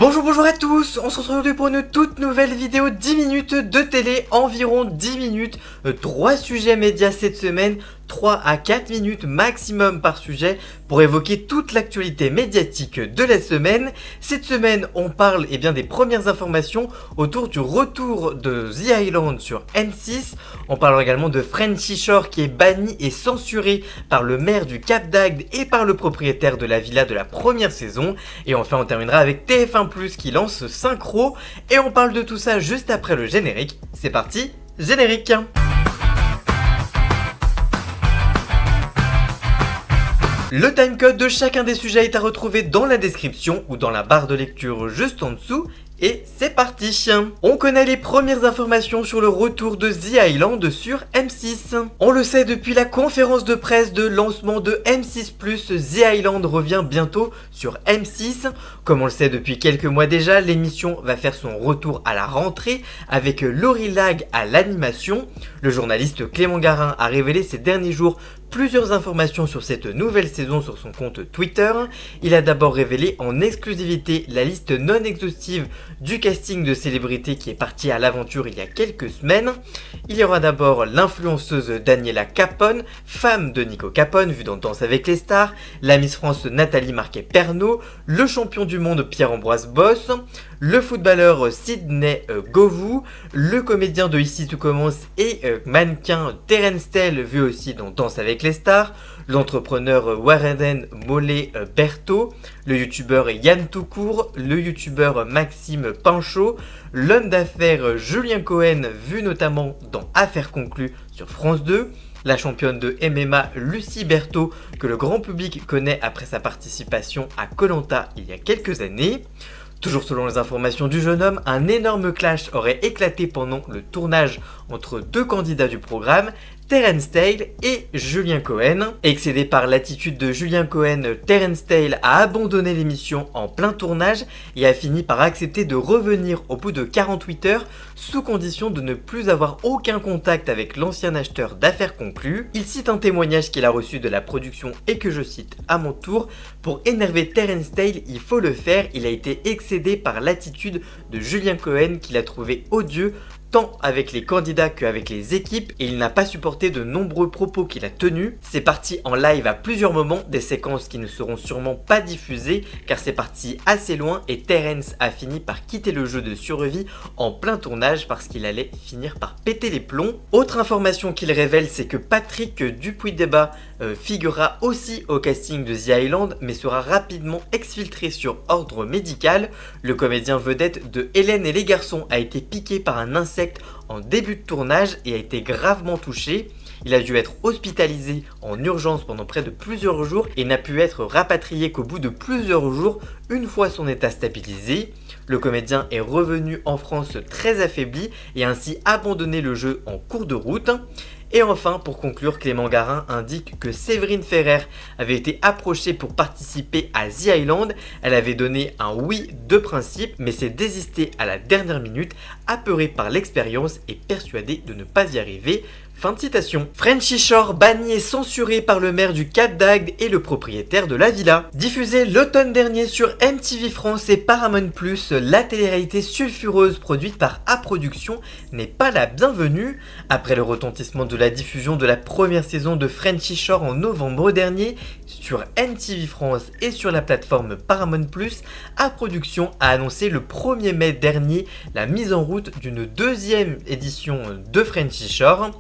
Bonjour à tous, on se retrouve aujourd'hui pour une toute nouvelle vidéo, 10 minutes de télé, environ 10 minutes, 3 sujets médias cette semaine, 3 à 4 minutes maximum par sujet pour évoquer toute l'actualité médiatique de la semaine. Cette semaine, on parle des premières informations autour du retour de The Island sur M6. On parlera également de Frenchy Shore qui est banni et censuré par le maire du Cap d'Agde et par le propriétaire de la villa de la première saison. Et enfin, on terminera avec TF1+ qui lance Synchro. Et on parle de tout ça juste après le générique. C'est parti, générique! Le timecode de chacun des sujets est à retrouver dans la description ou dans la barre de lecture juste en dessous. Et c'est parti. On connaît les premières informations sur le retour de The Island sur M6. On le sait depuis la conférence de presse de lancement de M6+, The Island revient bientôt sur M6. Comme on le sait depuis quelques mois déjà, l'émission va faire son retour à la rentrée avec Laurie Lag à l'animation. Le journaliste Clément Garin a révélé ces derniers jours plusieurs informations sur cette nouvelle saison sur son compte Twitter. Il a d'abord révélé en exclusivité la liste non exhaustive du casting de célébrités qui est parti à l'aventure il y a quelques semaines. Il y aura d'abord l'influenceuse Daniela Capone, femme de Nico Capone vue dans Danse avec les stars, la Miss France Nathalie Marquet-Pernot, le champion du monde Pierre-Ambroise Boss, le footballeur Sidney Govou, le comédien de Ici tout commence et mannequin Terence Tell vu aussi dans Danse avec les stars, l'entrepreneur Warren Mollet Berthaud, le youtubeur Yann Toucourt, le youtubeur Maxime Pinchot, l'homme d'affaires Julien Cohen vu notamment dans Affaires conclues sur France 2, la championne de MMA Lucie Berthaud que le grand public connaît après sa participation à Koh-Lanta il y a quelques années. Toujours selon les informations du jeune homme, un énorme clash aurait éclaté pendant le tournage entre deux candidats du programme, Terence Tell et Julien Cohen. Excédé par l'attitude de Julien Cohen, Terence Tell a abandonné l'émission en plein tournage et a fini par accepter de revenir au bout de 48 heures sous condition de ne plus avoir aucun contact avec l'ancien acheteur d'Affaires conclues. Il cite un témoignage qu'il a reçu de la production et que je cite à mon tour: pour énerver Terence Tell, il faut le faire, il a été excédé par l'attitude de Julien Cohen qu'il a trouvé odieux tant avec les candidats qu'avec les équipes et il n'a pas supporté de nombreux propos qu'il a tenus. C'est parti en live à plusieurs moments, des séquences qui ne seront sûrement pas diffusées car c'est parti assez loin et Terence a fini par quitter le jeu de survie en plein tournage parce qu'il allait finir par péter les plombs. Autre information qu'il révèle, c'est que Patrick Dupuy-Débat figurera aussi au casting de The Island mais sera rapidement exfiltré sur ordre médical. Le comédien vedette de Hélène et les garçons a été piqué par un insecte en début de tournage et a été gravement touché. Il a dû être hospitalisé en urgence pendant près de plusieurs jours et n'a pu être rapatrié qu'au bout de plusieurs jours une fois son état stabilisé. Le comédien est revenu en France très affaibli et a ainsi abandonné le jeu en cours de route. Et enfin, pour conclure, Clément Garin indique que Séverine Ferrer avait été approchée pour participer à The Island. Elle avait donné un oui de principe, mais s'est désistée à la dernière minute, apeurée par l'expérience et persuadée de ne pas y arriver. Fin de citation. Frenchy Shore banni et censuré par le maire du Cap d'Agde et le propriétaire de la villa. Diffusée l'automne dernier sur MTV France et Paramount+, la télé-réalité sulfureuse produite par A Production n'est pas la bienvenue. Après le retentissement de la diffusion de la première saison de Frenchy Shore en novembre dernier sur MTV France et sur la plateforme Paramount+, A Production a annoncé le 1er mai dernier la mise en route d'une deuxième édition de Frenchy Shore.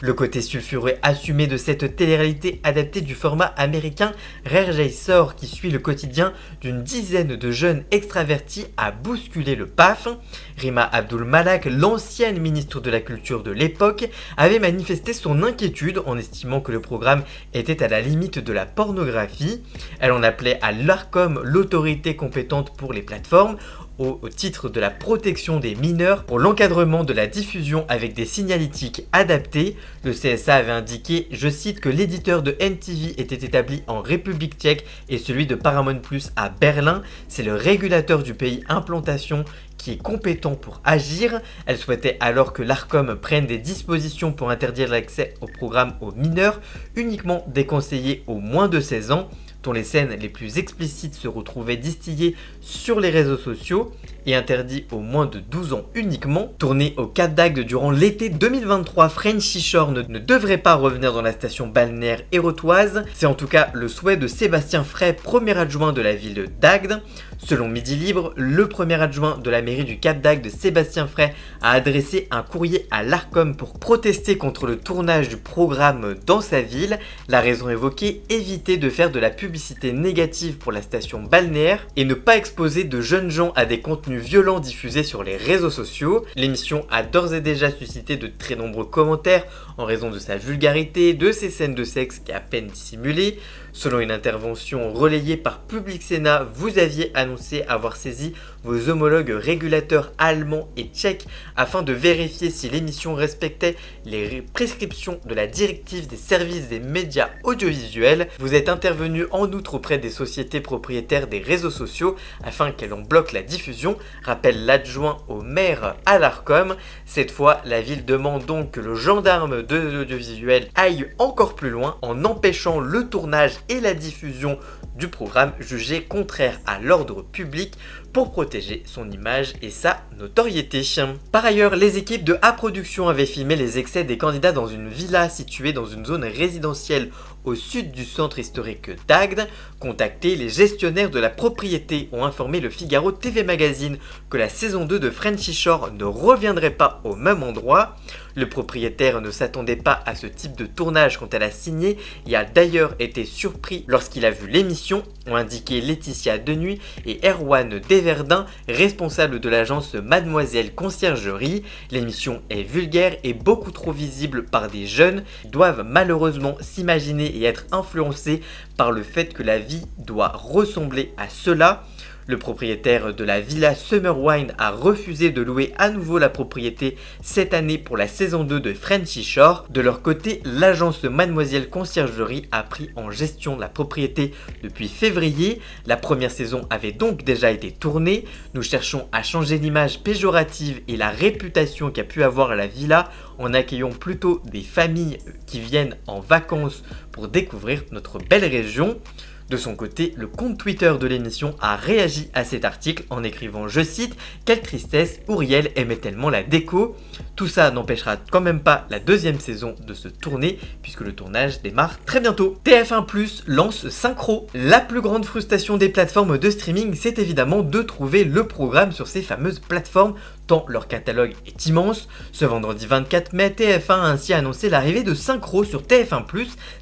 Le côté sulfureux assumé de cette télé-réalité adaptée du format américain Rare Racer qui suit le quotidien d'une dizaine de jeunes extravertis a bousculé le PAF. Rima Abdul Malak, l'ancienne ministre de la Culture de l'époque, avait manifesté son inquiétude en estimant que le programme était à la limite de la pornographie. Elle en appelait à l'Arcom, l'autorité compétente pour les plateformes, au titre de la protection des mineurs pour l'encadrement de la diffusion avec des signalétiques adaptés. Le CSA avait indiqué, je cite, que l'éditeur de MTV était établi en République tchèque et celui de Paramount+ à Berlin. C'est le régulateur du pays implantation qui est compétent pour agir. Elle souhaitait alors que l'Arcom prenne des dispositions pour interdire l'accès au programme aux mineurs, uniquement déconseillé aux moins de 16 ans. dont les scènes les plus explicites se retrouvaient distillées sur les réseaux sociaux et interdit aux moins de 12 ans uniquement. Tourné au Cap d'Agde durant l'été 2023, Frenchy Shore ne devrait pas revenir dans la station balnéaire hérotoise. C'est en tout cas le souhait de Sébastien Fray, premier adjoint de la ville d'Agde. Selon Midi Libre, le premier adjoint de la mairie du Cap d'Agde, Sébastien Fray, a adressé un courrier à l'Arcom pour protester contre le tournage du programme dans sa ville. La raison évoquée, éviter de faire de la publicité négative pour la station balnéaire et ne pas exposer de jeunes gens à des contenus violents diffusés sur les réseaux sociaux. L'émission a d'ores et déjà suscité de très nombreux commentaires en raison de sa vulgarité, de ses scènes de sexe qui à peine dissimulées. Selon une intervention relayée par Public Sénat, vous aviez annoncé avoir saisi vos homologues régulateurs allemands et tchèques afin de vérifier si l'émission respectait les prescriptions de la directive des services des médias audiovisuels. Vous êtes intervenu en outre auprès des sociétés propriétaires des réseaux sociaux afin qu'elles en bloquent la diffusion, rappelle l'adjoint au maire à l'Arcom. Cette fois, la ville demande donc que le gendarme de l'audiovisuel aille encore plus loin en empêchant le tournage et la diffusion du programme jugé contraire à l'ordre public pour protéger son image et sa notoriété. Par ailleurs, les équipes de A Production avaient filmé les excès des candidats dans une villa située dans une zone résidentielle au sud du centre historique d'Agde. Contactés, les gestionnaires de la propriété ont informé le Figaro TV Magazine que la saison 2 de Frenchy Shore ne reviendrait pas au même endroit. Le propriétaire ne s'attendait pas à ce type de tournage quand elle a signé et a d'ailleurs été surpris lorsqu'il a vu l'émission, ont indiqué Laetitia Denuy et Erwan Desverdins, responsables de l'agence Mademoiselle Conciergerie. L'émission est vulgaire et beaucoup trop visible par des jeunes qui doivent malheureusement s'imaginer et être influencés par le fait que la vie doit ressembler à cela. Le propriétaire de la Villa Summer Wine a refusé de louer à nouveau la propriété cette année pour la saison 2 de Frenchy Shore. De leur côté, l'agence Mademoiselle Conciergerie a pris en gestion la propriété depuis février. La première saison avait donc déjà été tournée. Nous cherchons à changer l'image péjorative et la réputation qu'a pu avoir la villa en accueillant plutôt des familles qui viennent en vacances pour découvrir notre belle région. De son côté, le compte Twitter de l'émission a réagi à cet article en écrivant, je cite, « Quelle tristesse, Ouriel aimait tellement la déco ». Tout ça n'empêchera quand même pas la deuxième saison de se tourner puisque le tournage démarre très bientôt. TF1+ lance Synchro. La plus grande frustration des plateformes de streaming, c'est évidemment de trouver le programme sur ces fameuses plateformes tant leur catalogue est immense. Ce vendredi 24 mai, TF1 a ainsi annoncé l'arrivée de Synchro sur TF1+,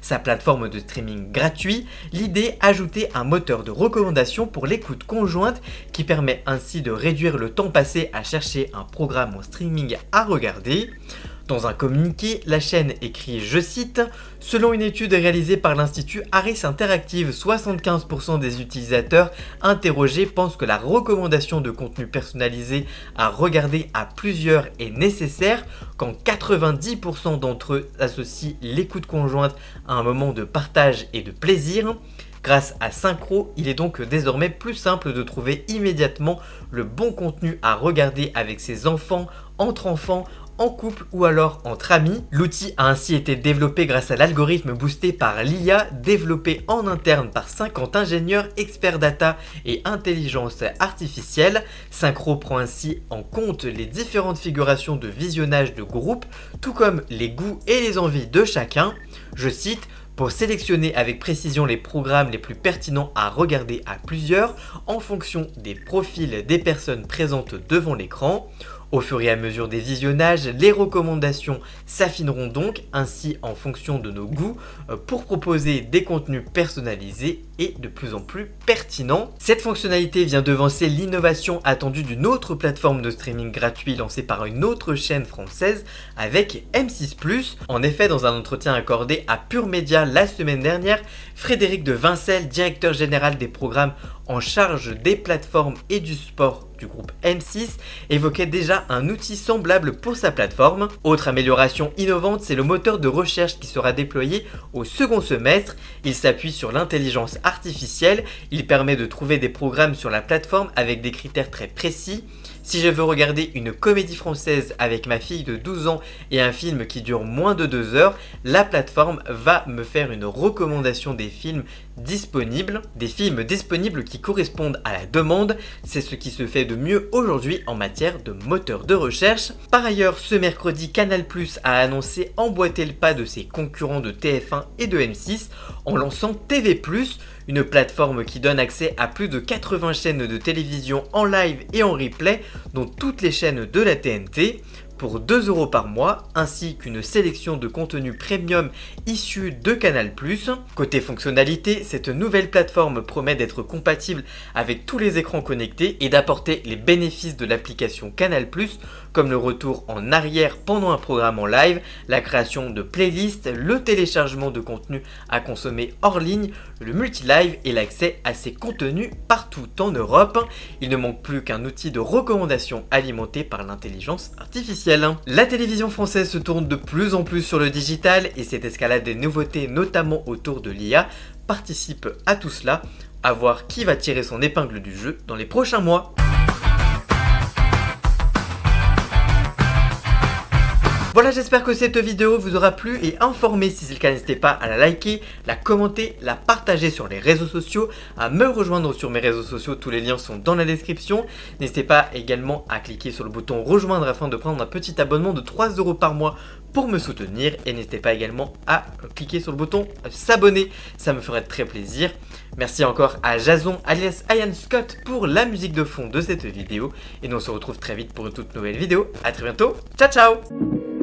sa plateforme de streaming gratuit. L'idée, ajouter un moteur de recommandation pour l'écoute conjointe qui permet ainsi de réduire le temps passé à chercher un programme en streaming à regarder. Dans un communiqué, la chaîne écrit, je cite, « Selon une étude réalisée par l'Institut Harris Interactive, 75% des utilisateurs interrogés pensent que la recommandation de contenu personnalisé à regarder à plusieurs est nécessaire, quand 90% d'entre eux associent l'écoute conjointe à un moment de partage et de plaisir. » Grâce à Synchro, il est donc désormais plus simple de trouver immédiatement le bon contenu à regarder avec ses enfants, entre enfants, en couple ou alors entre amis. L'outil a ainsi été développé grâce à l'algorithme boosté par l'IA, développé en interne par 50 ingénieurs experts data et intelligence artificielle. Synchro prend ainsi en compte les différentes figurations de visionnage de groupe, tout comme les goûts et les envies de chacun. Je cite, pour sélectionner avec précision les programmes les plus pertinents à regarder à plusieurs en fonction des profils des personnes présentes devant l'écran. Au fur et à mesure des visionnages, les recommandations s'affineront donc ainsi en fonction de nos goûts pour proposer des contenus personnalisés et de plus en plus pertinents. Cette fonctionnalité vient devancer l'innovation attendue d'une autre plateforme de streaming gratuit lancée par une autre chaîne française avec M6+. En effet, dans un entretien accordé à Pure Média la semaine dernière, Frédéric de Vincel, directeur général des programmes en charge des plateformes et du sport du groupe M6, évoquait déjà un outil semblable pour sa plateforme. Autre amélioration innovante, c'est le moteur de recherche qui sera déployé au second semestre. Il s'appuie sur l'intelligence artificielle, il permet de trouver des programmes sur la plateforme avec des critères très précis. Si je veux regarder une comédie française avec ma fille de 12 ans et un film qui dure moins de 2 heures, la plateforme va me faire une recommandation des films disponibles, des films disponibles qui correspondent à la demande, c'est ce qui se fait de mieux aujourd'hui en matière de moteur de recherche. Par ailleurs, ce mercredi, Canal+ a annoncé emboîter le pas de ses concurrents de TF1 et de M6 en lançant TV+, une plateforme qui donne accès à plus de 80 chaînes de télévision en live et en replay, dont toutes les chaînes de la TNT, pour 2 € par mois, ainsi qu'une sélection de contenus premium issus de Canal+. Côté fonctionnalité, cette nouvelle plateforme promet d'être compatible avec tous les écrans connectés et d'apporter les bénéfices de l'application Canal+, comme le retour en arrière pendant un programme en live, la création de playlists, le téléchargement de contenus à consommer hors ligne, le multi-live et l'accès à ces contenus partout en Europe. Il ne manque plus qu'un outil de recommandation alimenté par l'intelligence artificielle. La télévision française se tourne de plus en plus sur le digital et cette escalade des nouveautés, notamment autour de l'IA, participe à tout cela. À voir qui va tirer son épingle du jeu dans les prochains mois. Voilà, j'espère que cette vidéo vous aura plu et informé. Si c'est le cas, n'hésitez pas à la liker, la commenter, la partager sur les réseaux sociaux, à me rejoindre sur mes réseaux sociaux, tous les liens sont dans la description. N'hésitez pas également à cliquer sur le bouton rejoindre afin de prendre un petit abonnement de 3 € par mois pour me soutenir. Et n'hésitez pas également à cliquer sur le bouton s'abonner, ça me ferait très plaisir. Merci encore à Jason alias Ian Scott pour la musique de fond de cette vidéo. Et nous on se retrouve très vite pour une toute nouvelle vidéo. A très bientôt, ciao ciao.